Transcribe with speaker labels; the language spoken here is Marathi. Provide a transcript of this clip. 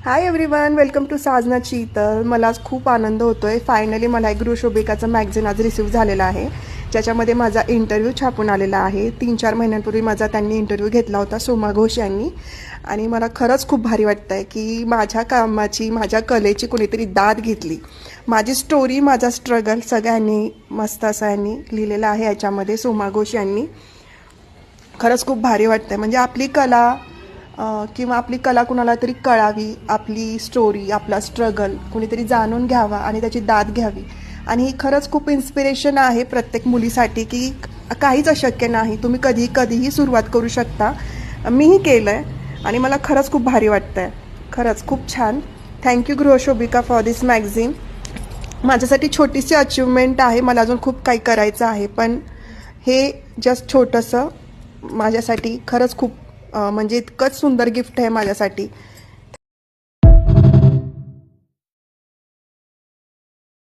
Speaker 1: हाय एव्हरीवन, वेलकम टू साजना चीतल. मला आज खूप आनंद होतोय. फायनली मला एक गृहशोभिकाचं मॅगझिन आज रिसीव्ह झालेला आहे, ज्याच्यामध्ये माझा इंटरव्ह्यू छापून आलेला आहे. 3-4 महिन्यांपूर्वी माझा त्यांनी इंटरव्ह्यू घेतला होता, सोमा घोष यांनी. आणि मला खरंच खूप भारी वाटतं आहे की माझ्या कामाची, माझ्या कलेची कोणीतरी दाद घेतली. माझी स्टोरी, माझा स्ट्रगल सगळ्यांनी मस्त असं यांनी लिहिलेलं आहे याच्यामध्ये, सोमा घोष यांनी. खरंच खूप भारी वाटतं आहे. म्हणजे आपली कला किंवा आपली कला कुणाला तरी कळावी, आपली स्टोरी, आपला स्ट्रगल कुणीतरी जाणून घ्यावा आणि त्याची दाद घ्यावी. आणि ही खरंच खूप इन्स्पिरेशन आहे प्रत्येक मुलीसाठी की काहीच अशक्य नाही, तुम्ही कधीही सुरुवात करू शकता. मीही केलं आहे आणि मला खरंच खूप भारी वाटतं आहे. खरंच खूप छान. Thank you Grihashobhika for this magazine. माझ्यासाठी छोटीशी अचिव्हमेंट आहे, मला अजून खूप काही करायचं आहे, पण हे जस्ट छोटंसं माझ्यासाठी खरंच खूप म्हणजे इतकंच सुंदर गिफ्ट आहे माझ्यासाठी